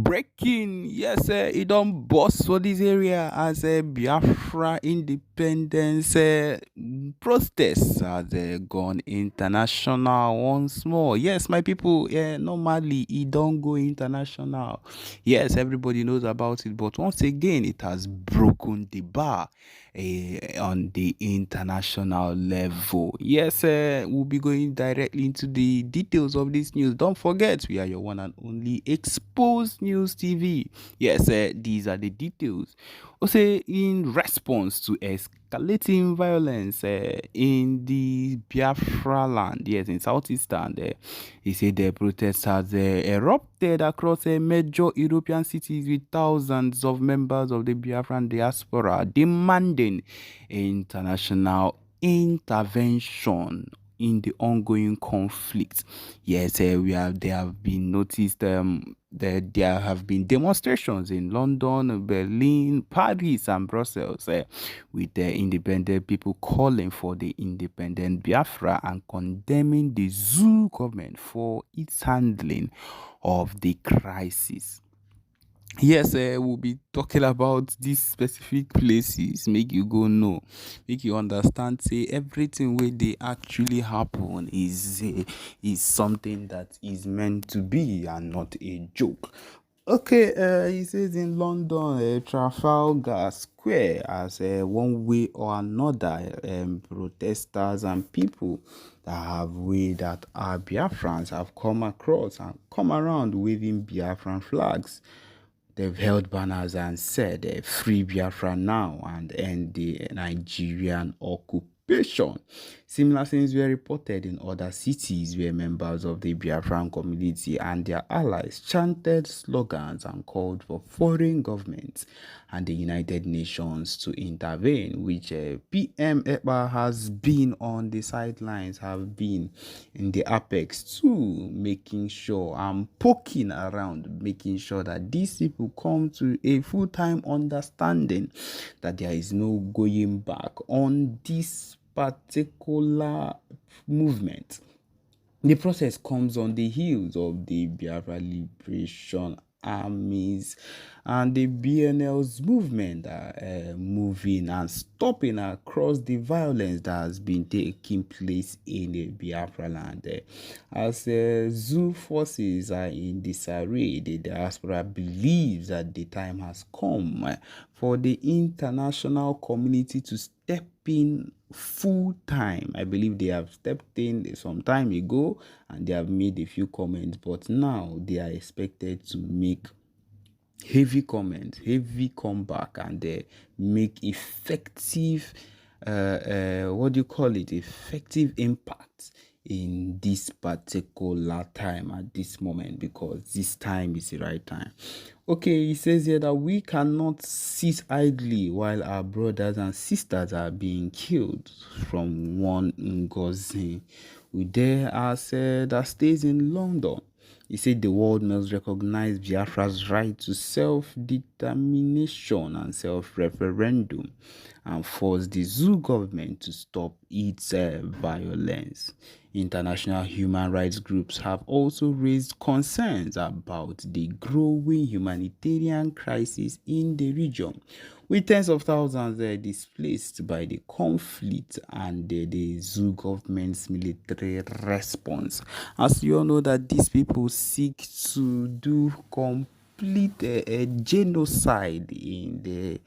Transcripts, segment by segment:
Breaking, yes, it don't bust for this area as a Biafra independence protests has gone international once more. Yes, my people, normally it don't go international. Yes, everybody knows about it, but once again, it has broken the bar on the international level. Yes, we'll be going directly into the details of this news. Don't forget, we are your one and only Exposed News TV. Yes, these are the details. Also, in response to escalating violence in the Biafra land, yes, in southeastern, he said the protests has erupted across major European cities with thousands of members of the Biafran diaspora demanding international intervention in the ongoing conflict. Yes, there have been noticed that there have been demonstrations in London, Berlin, Paris, and Brussels with the independent people calling for the independent Biafra and condemning the zoo government for its handling of the crisis. Yes, we'll be talking about these specific places, make you go know, make you understand, say everything where they actually happen is something that is meant to be and not a joke. Okay, he says in London, Trafalgar Square, as one way or another, protesters and people that are Biafrans have come across and come around waving Biafran flags. They've held banners and said, "Free Biafra now and end the Nigerian occupation." Similar things were reported in other cities where members of the Biafran community and their allies chanted slogans and called for foreign governments and the United Nations to intervene, which PM Ekpa has been on the sidelines, have been in the apex too, making sure I'm poking around, making sure that these people come to a full-time understanding that there is no going back on this particular movement. The process comes on the heels of the Biafra Liberation Armies and the BNL's movement moving and stopping across the violence that has been taking place in the Biafra land. As zoo forces are in disarray, the diaspora believes that the time has come for the international community to step in full time. I believe they have stepped in some time ago and they have made a few comments, but now they are expected to make heavy comments, heavy comeback, and make effective, what do you call it? Effective impact in this particular time at this moment, because this time is the right time. Okay, he says here that we cannot sit idly while our brothers and sisters are being killed from one Ngozi. There are said that stays in London. He said the world must recognize Biafra's right to self-determination and self-referendum and force the zoo government to stop its violence. International human rights groups have also raised concerns about the growing humanitarian crisis in the region, with tens of thousands displaced by the conflict and the zoo government's military response. As you all know that these people seek to do complete a genocide in the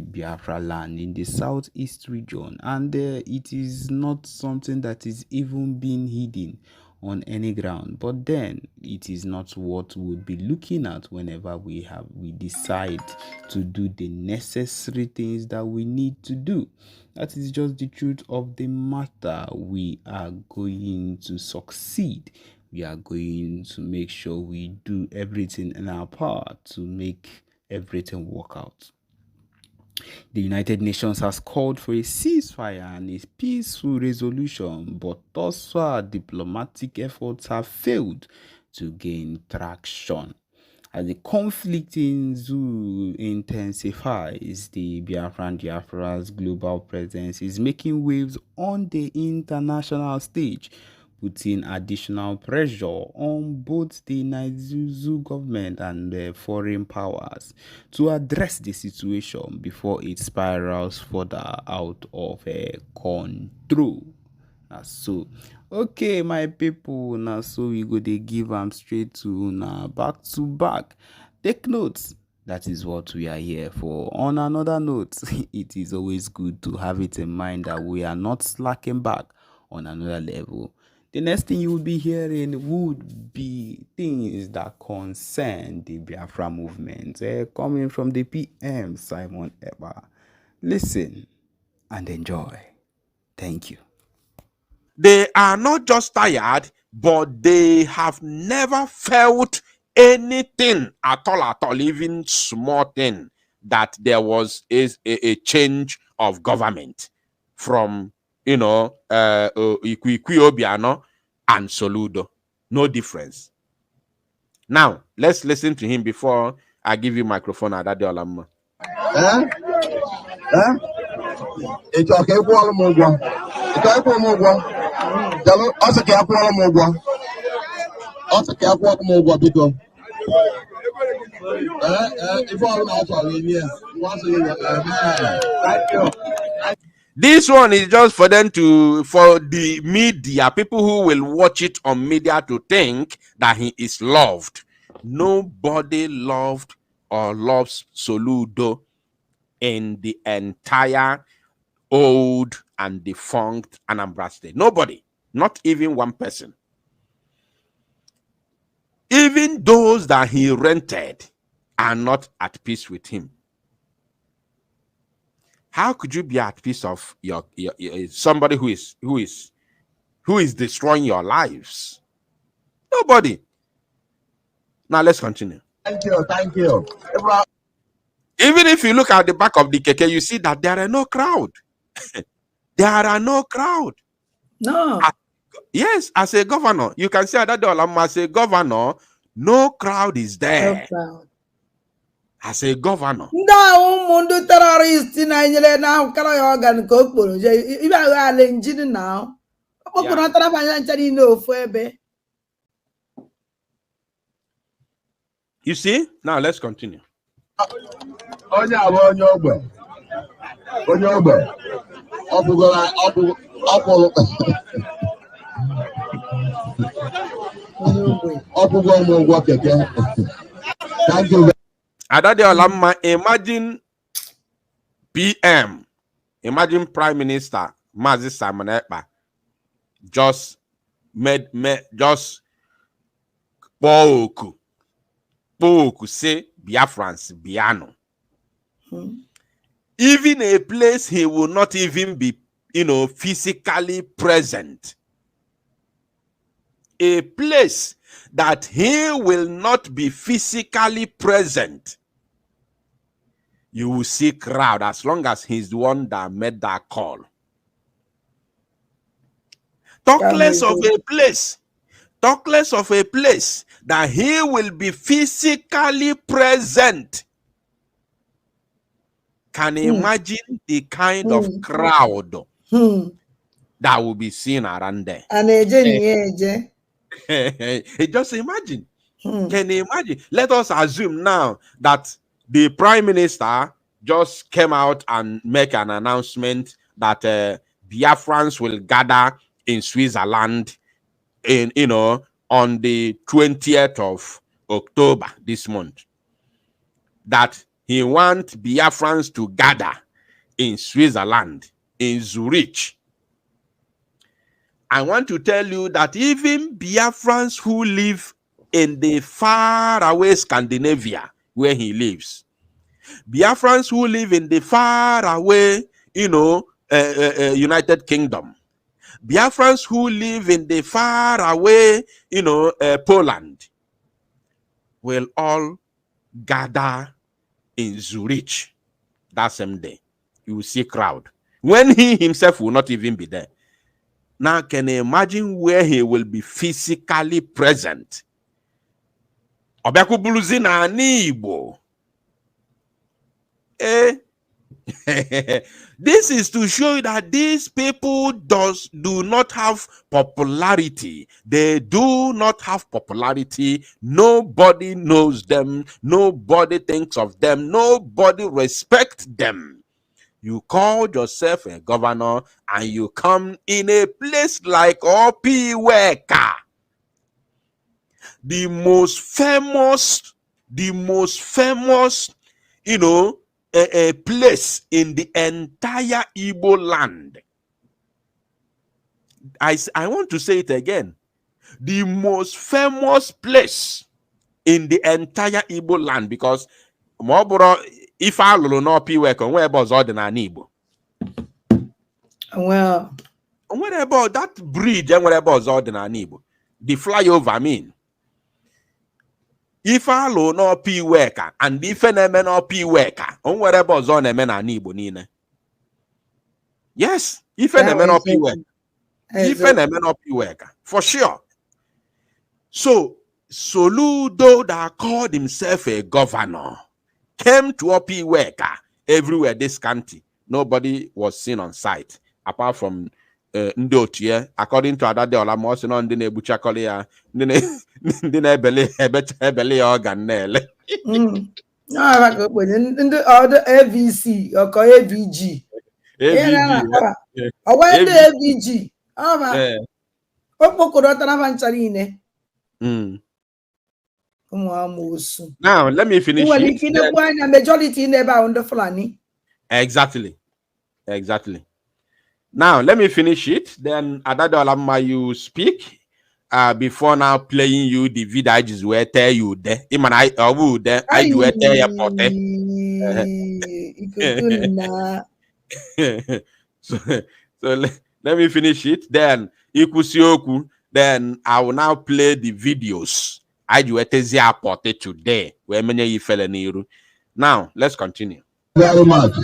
Biafra land, in the southeast region, and it is not something that is even being hidden on any ground. But then it is not what we'll be looking at whenever we decide to do the necessary things that we need to do. That is just the truth of the matter. We are going to succeed. We are going to make sure we do everything in our power to make everything work out. The United Nations has called for a ceasefire and a peaceful resolution, but thus far diplomatic efforts have failed to gain traction. As the conflict in Zoo intensifies, the Biafra's global presence is making waves on the international stage, putting additional pressure on both the Nigeria government and the foreign powers to address the situation before it spirals further out of control. So, okay, my people, now so we go they give them straight to now back to back. Take notes. That is what we are here for. On another note, it is always good to have it in mind that we are not slacking back on another level. The next thing you will be hearing would be things that concern the Biafra movement, coming from the PM Simon Ekpa. Listen and enjoy. Thank you. They are not just tired, but they have never felt anything at all, even small thing, that there was a change of government from, Obiano and Soludo. No difference. Now, let's listen to him before I give you microphone at that Olamma. It's okay, it's okay, also care for more. Also care for more because if all also yes, once thank you. This one is just for them for the media, people who will watch it on media, to think that he is loved. Nobody loved or loves Soludo in the entire old and defunct Anambra State. Nobody, not even one person. Even those that he rented are not at peace with him. How could you be at peace of your somebody who is destroying your lives? Nobody. Now let's continue. Thank you, thank you. Even if you look at the back of the keke, you see that there are no crowd. There are no crowd. No. Yes, as a governor, you can say that as a governor, no crowd is there. No crowd. As a governor. No, terrorist now organ now. You see? Now let's continue. Thank you. Adade Olamma, imagine PM, imagine Prime Minister Mazi Simon Ekpa just spoke say Biafrans Biano. Even a place he will not even be, physically present. A place that he will not be physically present. You will see crowd as long as he's the one that made that call. Talk less of a place. Talk less of a place that he will be physically present. Can imagine the kind of crowd that will be seen around there. Just imagine. Can you imagine? Let us assume now that the Prime Minister just came out and make an announcement that Biafrans will gather in Switzerland on the 20th of October this month. That he wants Biafrans to gather in Switzerland, in Zurich. I want to tell you that even Biafrans who live in the faraway Scandinavia, where he lives, Biafrans who live in the faraway, United Kingdom, Biafrans who live in the faraway, Poland, will all gather in Zurich that same day. You will see crowd. When he himself will not even be there. Now, can you imagine where he will be physically present? Obekubuluzi na Igbo. This is to show you that these people do not have popularity. They do not have popularity. Nobody knows them. Nobody thinks of them. Nobody respects them. You call yourself a governor and you come in a place like Opiweka, the most famous, a place in the entire Igbo land. I want to say it again. The most famous place in the entire Igbo land, because if I lulu no Opiweka, where was ordinary Igbo? Well, What about that bridge and whatever was ordinary Igbo? The flyover, I mean. If I lo no Opiweka and if an emen Opiweka, on whatever was on a men and Igbo nine. Yes, if an emen Opiweka. If an emen Opiweka, for sure. So Soludo that called himself a governor came to Opiweka everywhere this county. Nobody was seen on site apart from Ndotie, according to Adade Olamosi, no ndị na-ebuchakọrọ ya, ndị na-ebele ya organ na-ele. No, I go with the other AVC or AVG. AVG. Or when the AVG. Now, let me finish it. Majority never on the Fulani. Exactly. Now, let me finish it. Then, Adade Olama, you speak. Before now playing you the video I just will tell you there. I would I do tell you so let me finish it. Then Ikusioku. Then I will now play the videos. I do today. Where many you fell in. Now let's continue. Very much.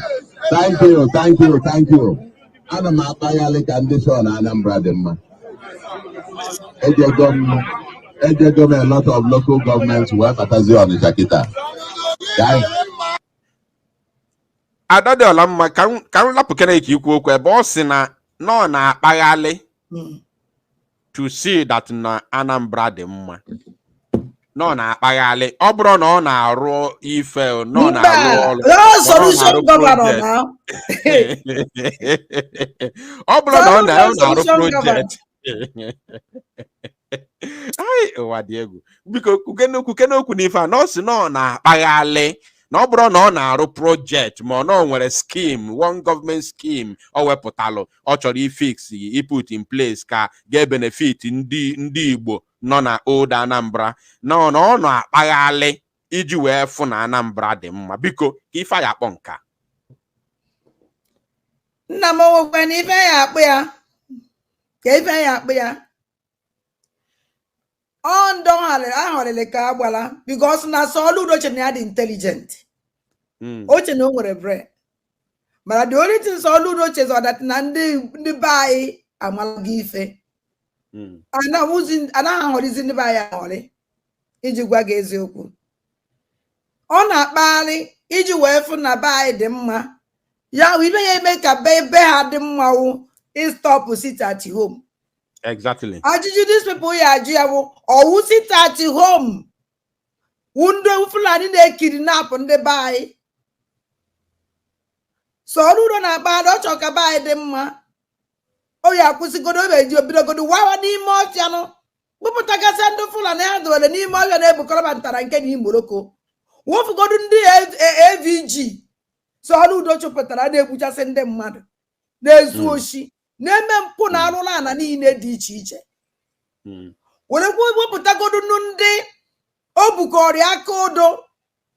Thank you. Ana m akpaghalị condition Anambra dị mma. Ejego m a lot of local governments wee batazi Ọnịcha kịta. Adade Olamma ka m lapụ kene ka ikwu okwu ebe ọ sị na nọ na-akpaghalị to see that na Anambra dị mma. Nọ na-akpaghalị ọ bụrụ na ọ na-arụ ife nọ na-arụ ọrụ solution governor now. Ọ bụrụ na ọ na-arụ project. Ai ụwa dị egwu. Biko kwukene okwu n'ife a na ọ sị na ọ na-akpaghalị na ọ bụrụ na ọ na-arụ project ma ọ na o nwere scheme, one government scheme ọ wepụtalụ ọ chọrọ ifix put in place ka ga-benefit ndị Igbo nọ na old Anambra na ọ na-akpaghalị iji wee fụ na Anambra dị mma. Biko ka ife ya akpọ nka. Nna m nwekwa na ife ya akpụ ya ka ife ya akpụ ya ọ ndọ ahọrịrị ka agbala because na Soludo che na ya dị intelligent oche na o nwere brain mana the only thing Soludo che so that na ndị be anyị amalaghị ife anaghị ahọrịzi ndị be anyị ahọrị iji gwa gị eziokwu ọ na-akpagharị iji wee fụ na be anyị dị mma ya ibe ya eme ka be ha dị mma wụ stop sit at home. Exactly. Ajụjụ these people ya ajụ ya bụ ọwụ sit at home ndị Fulani na-ekidnap ndị be anyị. Soludo na-akpagharị ọ chọrọ ka be anyị dị mma o ya akwụsịgodo obeji obidogodo wawa n'ime ọfịa nụ kpụpụtagasị ndị Fulani ha dowere n'ime ọfịa na-ebukọrọba ntara nke na Imoroko wofugodo ndị AVG Soludo chụpụtara na-egbuchasị ndị mmadụ na-ezu oshi na-eme mpụ na arụrụ ana niile dị iche iche werekwa wepụtagodo ndị o bukọrọ aka odo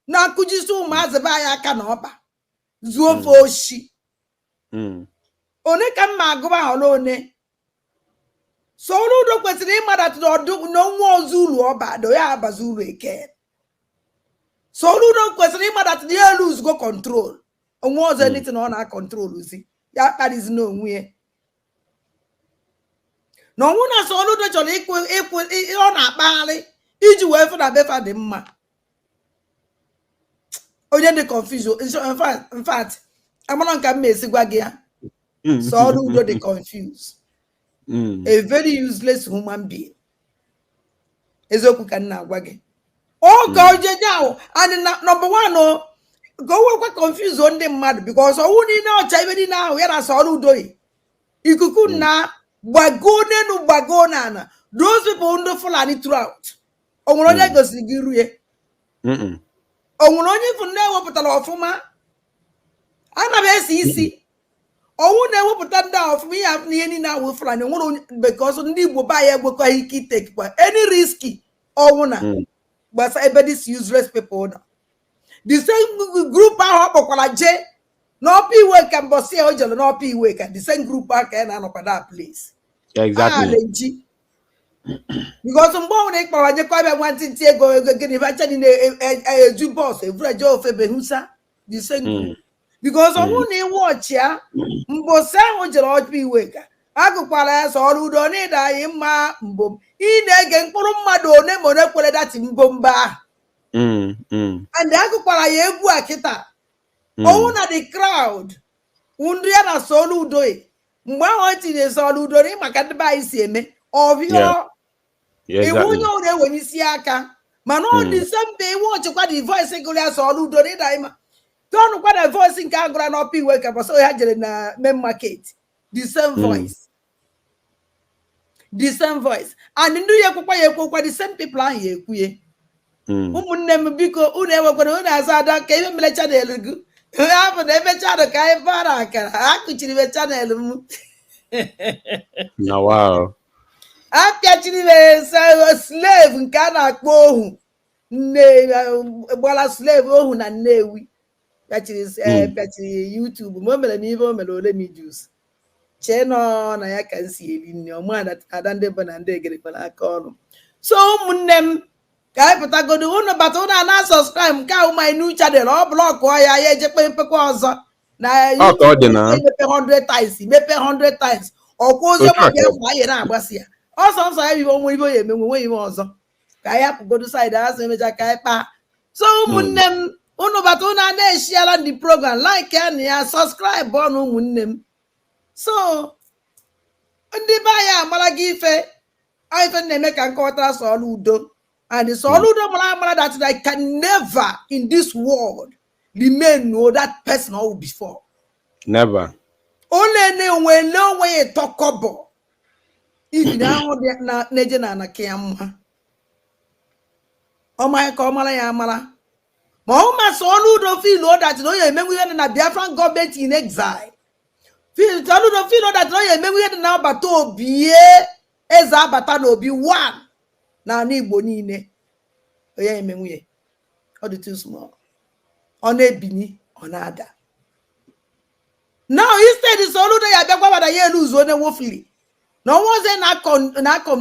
na-akụjisi ụmụazị be anyị aka na ọba zuo ofe oshi one ka mma agụba họrọ one Soludo kwesịrị ịmadatụ n'ọnwa ọzọ uru ọba do ya abazi uru eke. Soludo kwesịrị ịmadatụ ya lose control onwe ọzọ anything ọ na-control zi ya kparịzi n'onwe ya na ọnwụ na Soludo chọrọ ịkwụ ọ na-akpagharị iji wee fụ na befa dị mma onye dị confusion in fact amana nka mmesi gwa gị ya. Soludo dey confused. A very useless human being. Ezoku ka nna agwa gị. Oh, God, and number one, oh, go work confused on the mad because I wouldn't know Chavity now. Where I saw Ludo. Ikuku na bagone no bagona. Those people wonderful and throughout. Ongonya go sigiruye. Ongonya for never put a lot of ma. I'm a easy. Oh, never put that down for me. I've nearly now with flying because only will buy a book I take any risky or but everybody's useless people. The same group are up J. No P work and bossy or no P work at the same group back and up at that place. Exactly. Because some born Ekpa and Ekpa wanting to go get invited in a Jew boss, a Fred Joe Febehusa, the same group. Because I won't watch ya, Mbosa or George P. Waker. I could palace or who don't need I ma boom. In again, Purumado, Monopoly that in Bomba. And I could palaye Guakita. Own at the crowd. Undriana Soludo. Mwati de Soludo, Macadaba is of your. You won't know that when you see Aka. Man, all the same day, watch what the voice singular Soludo. Don't what a voice in Cangra no P wake up so I had in a mem market. The same voice. The same voice. And in New York, the same people are here. Name Biko, who never going to answer that came in the channel. You have never child a kind baraka. I could see the channel. No, wow. I catching a slave in Cana Bohu. Nay, a slave, oh, and nay. That is YouTube. Moment and even let me juice. Channel, I can see it in your mind that I don't even and they get it when I call them. So, Munem, Kai Patago, the one about on and subscribe, cow my new channel, or block why I Japan Pequaza. Now, you 100 times, maybe 100 times, or cause your was here. Also, I won't wait you also. Kaya go to side as image a Kaipa. So, Munem. Uno but una share the program like and subscribe on unem. So the buyer malagife I even make a quarter Soludo and the Soludo mala that I can never in this world remain know that person all before. Never. Only when no way talk about if now na nejena na kiamma. Oh my komala yamala. Mahoma Soludo feel that no you make we na Biafran government in exile. Feel Soludo feel that no you make we na bato bie eza bata no be one. Na Igbo niile. Oya eme we. All the too small. On ebini on ada. Now instead the Soludo ya Biafra that you lose one woefully. No one's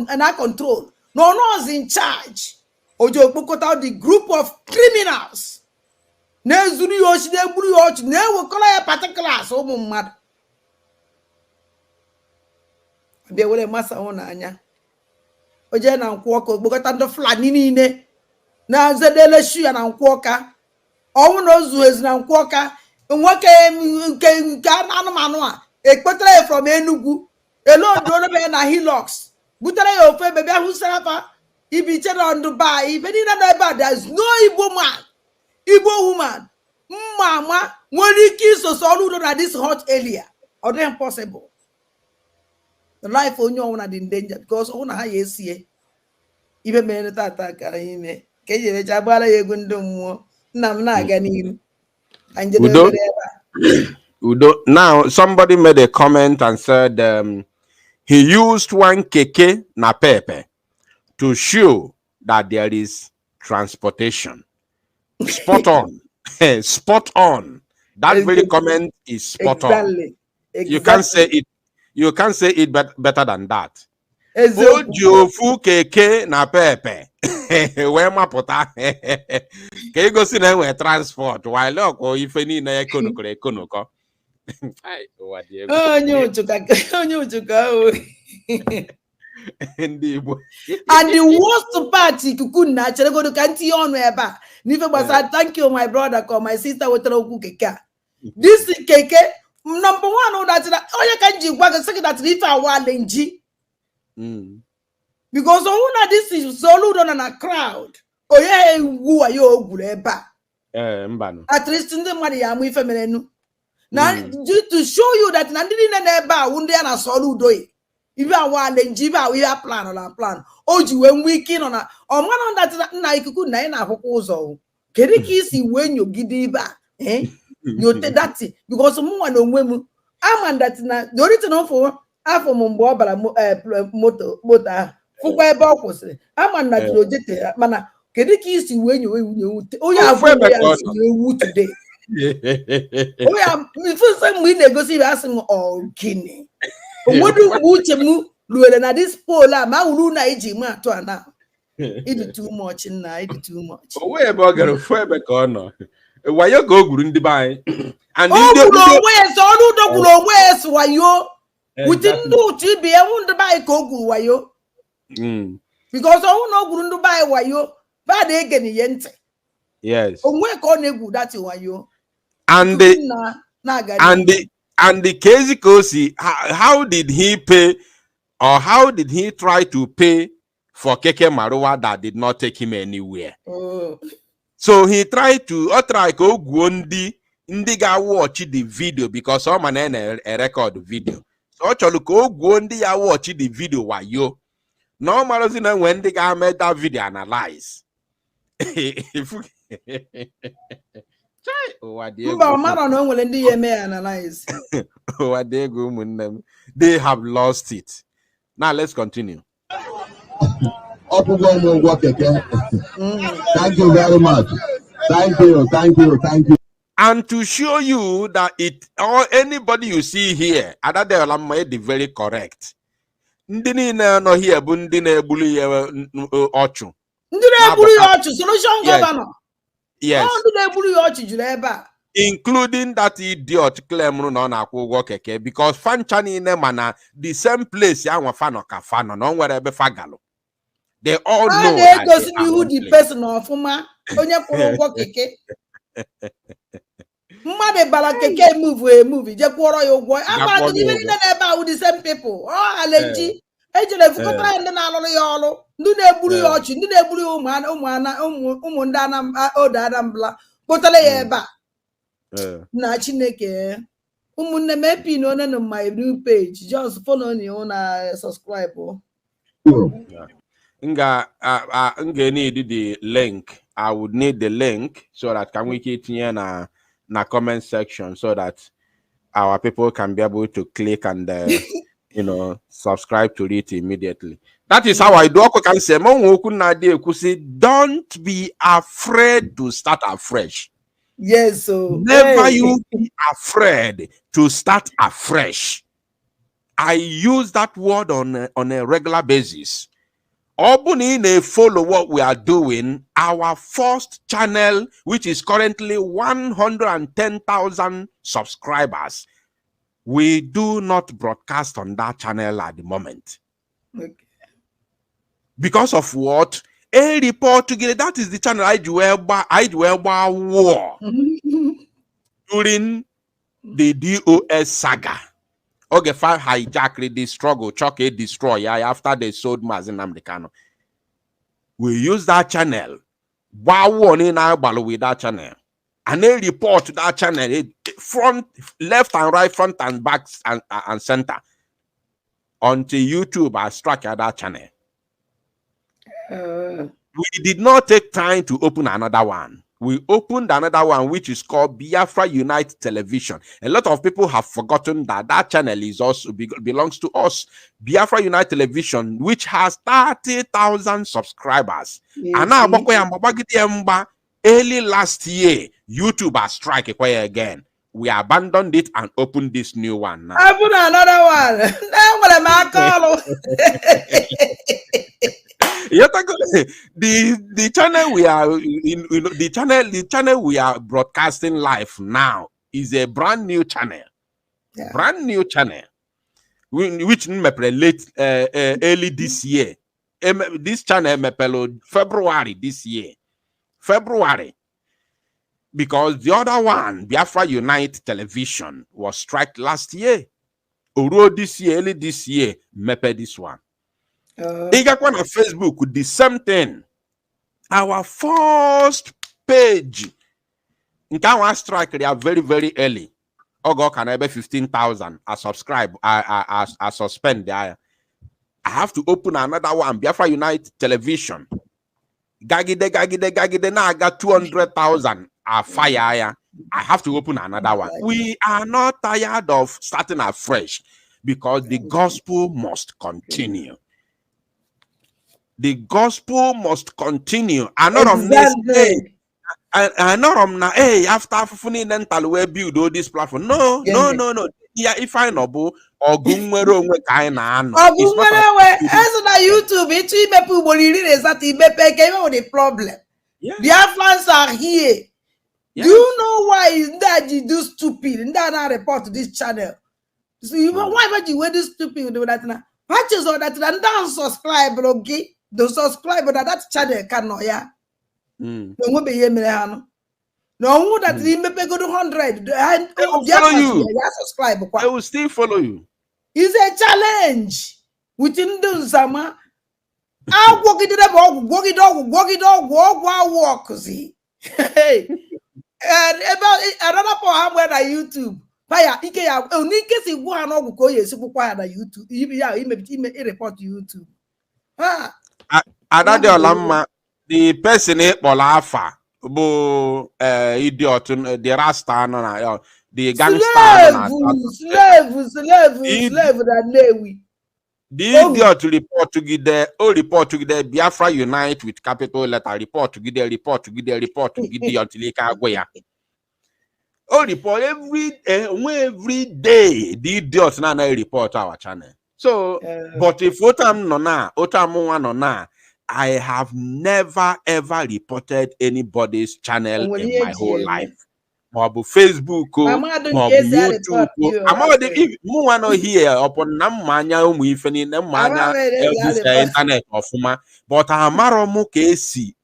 na control. No one's in charge. Ojo put out the group of criminals. Ne zuru yoshi ne buru yoshi ne wo kola ya particulars o mu mad. Be wole masa wona anya. Oje na nkwoka gbokota ndo flani niile. Na zedele shu ya na nkwoka. Owu no zu ezi na nkwoka. Nwoke nke anụmanụ a ekpotere from Enugu. Elo ndo no be na Hilux. Butere ya ofe bebe ahụ sarafa. Ibi chere on Dubai. Even in Dubai, there's no Igbo man. Igbo woman, mama, when you kiss us all at this hot area, or then impossible. The life on your own are in danger because on how you see even men attack him. Can you jabala yegundo Namnagan and Udo. Now somebody made a comment and said he used one keke na pepe to show that there is transportation. Spot on. Spot on. That very comment is spot on. You can't say it. You can't say it better than that. Ojofu keke na pepe. Where ma pota? Can you go see them with transport? While look, or if any na ekonoko. Oh, you to go. And the worst party could naturally go to Canty on wherever. Never was I thank you, my brother, call my sister with a keka. This is keke. Number one, that oh, can you work a second that if I want lenji. Because oh, this is Soludo and a crowd. Oh, yeah, who are you, Gureba? At least in the money, I'm with feminine. Now, to show you that Nandini and Eba, Wundiana Soludo. If I want lenji, we have plan on our plan. Oh, you when we kin on a or one on that night, you could nine a proposal. Can you see when you give it back? Eh? You take that because someone no women. I'm that na the original for half of Mumbo, but motor for where Bob was. I'm that you mana. Can you see when you oh, yeah, today. Oh, yeah, first time we negotiate asking all guinea. What do you do? Na this pola, ma ulu na iji ma to ana. It too much na, it too much. Oh, where about get a fair back on? Why you go good in the buy? And where's why you? We didn't do to be a wound buy kogu why you? Because I no good to buy why you bad again yente. Yes. Oh, where can you that's why you? And the Casey Kosi, how did he pay or how did he try to pay for Keke Marua that did not take him anywhere? So he tried to try go Gundi Indiga watch the video because someone a record video. So actually go Gundi ya watch the video why you no matter when the guy made that video analyze. They have lost it. Now let's continue. Thank you very much. Thank you. And to show you that it or anybody you see here, Adade made it very correct. Ndini no here bundine bully ochu. Ndine bully ochu, solution governor. Yes. Oh, including that idiot claim no na kwụgwọ keke because fanchani ne mana the same place ya nwa fano ka fano no nwere ebe fagalo. They all know that they are who the person of onye kwụrụ ụgwọ keke. Mmadụ bala keke move je kwụrụ ya ụgwọ. Ama ndị niile na-ebe ahụ the same people. Oh, aleji ejere fukọtara ndị na-alụrụ ya ọrụ. Ndị na-egburu ya ọchị, ndị na-egburu ya ụmụ ndị Anambra kpọtara ya ebe a. Na Chineke ụmụnne m epin onye na my new page just follow me na subscribe. Nga need the link. I would need the link so that can we get here na comment section so that our people can be able to click and subscribe to it immediately. That is how I do. Can say don't be afraid to start afresh. Yes, so never you be afraid to start afresh. I use that word on a regular basis. Obunine follow what we are doing. Our first channel, which is currently 110,000 subscribers, we do not broadcast on that channel at the moment. Okay. Because of what? A report together. That is the channel I do war during the DOS saga. Okay, fire hijack the struggle, chuck a destroy. After they sold Mazin Amdekano, we use that channel. Wow, in our battle with that channel, and they report to that channel front, left and right, front and back and center until YouTube has struck at that channel. We did not take time to open another one. We opened another one which is called Biafra Unite Television. A lot of people have forgotten that that channel is also belongs to us. Biafra Unite Television, which has 30,000 subscribers. And now, early last year, YouTube has struck again. We abandoned it and opened this new one now. Open another one. Now what am I calling? The channel we are the channel we are broadcasting live now is a brand new channel. Yeah. Brand new channel which late early this year. This channel February this year. February. because the other one, Biafra Unite Television, was struck last year. Oro this year, early this year, mepe this one. Igakwa on Facebook with the same thing. Our first page, in one strike, they are very, very early. Ogo can have 15,000. I subscribe, I suspend there. I have to open another one, Biafra Unite Television. Gagide. Now I got 200,000. Fire. I have to open another one. We are not tired of starting afresh because the gospel must continue. The gospel must continue. I know after we build all this platform. No. Yeah, if I know Ogunwero as on YouTube, it's people the problem. Biafrans are here. Do you know why is that you do stupid and that I report to this channel? So why would you wear this stupid do that now? Patches or that and don't subscribe, okay? Don't subscribe, but that channel cannot, yeah. No one be here, no that he may go to 100 and follow you. Subscribe. I will still follow you. It's a challenge within the summer. I'll walk it up, walk, see. Hey. And about another point where na YouTube. Fire, ike ya only case you go and all go YouTube. He may report to YouTube. The person Olafa, idiot, the Rasta, the gangster, slave that Lewi. The idiot report to get there, Biafra Unite with capital letter, report to get there until he can go. Oh, report every day. The idiots now report our channel. So, but if I have never ever reported anybody's channel in my whole life. Facebook, YouTube. I'm already more here upon Namanya internet of but I'm a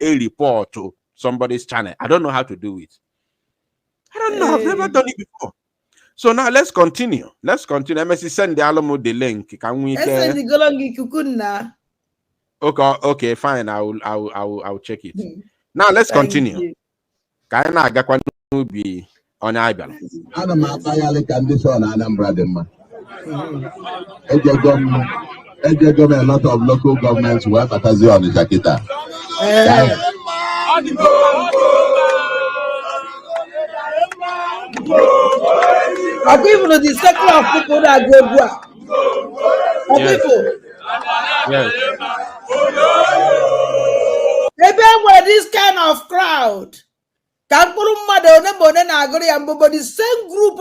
report to somebody's channel. I don't know how to do it. I don't know. I've never done it before. So now let's continue. MSC send the Alamo the link. Can we? Okay, fine. I'll check it. Now let's continue. On Ibel. Condition Anambra Dema. A lot of local governments were Batazi on the Jakita. Even the circle of people that go people. Yes. Maybe where this kind of crowd. The same group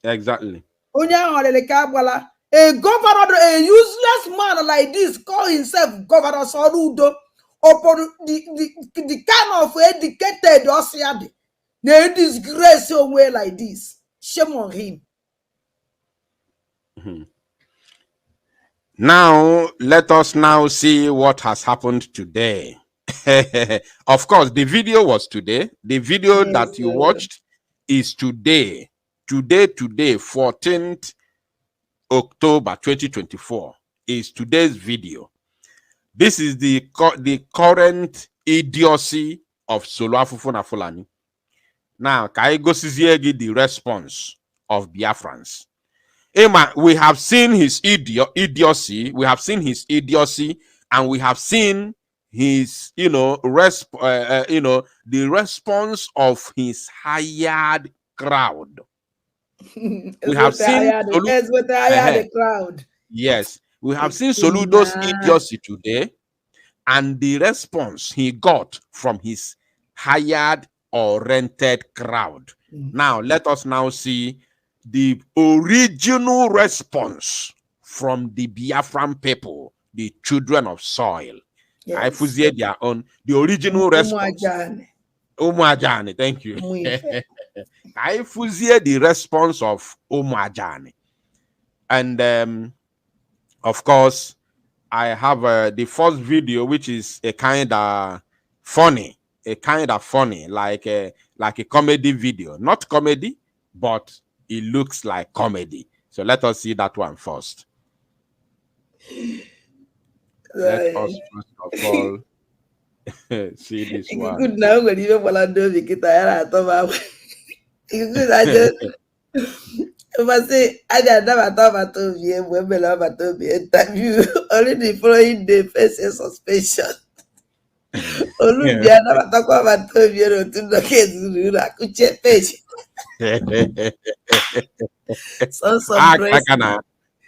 Exactly. A governor, a useless man like this, call himself Governor Soludo, upon the kind of educated Osiade, they disgrace your way like this. Shame on him. Now, let us now see what has happened today. Of course, the video was today. The video that you watched is today. Today, 14th October 2024 is today's video. This is the current idiocy of Solo Afufuna Fulani. Now, Kaigo Siziegi, the response of Biafrans. Emma, we have seen his idiocy. We have seen his idiocy, and we have seen his, the response of his hired crowd. We have seen the crowd. Yes, we have seen Soludo's idiocy today, and the response he got from his hired or rented crowd. Now, let us now see the original response from the Biafran people, the children of soil. I fuzie their own, the original response. Umuajani, thank you. I fuzie the response of Umuajani. And of course, I have the first video, which is a kind of funny, like a comedy video. Not comedy, but it looks like comedy. So let us see that one first. Let us first of all see this one. Good now when you want to do it, I thought good. I just must say I never thought about to be a woman about to be interview. Only the following day faces suspension. Olubia never talk about to be able to look at the Kuche page. So some praise.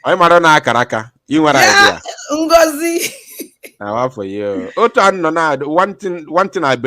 I'm Madonna Karaka. You want idea? Ngozi. Now for you. One thing I believe.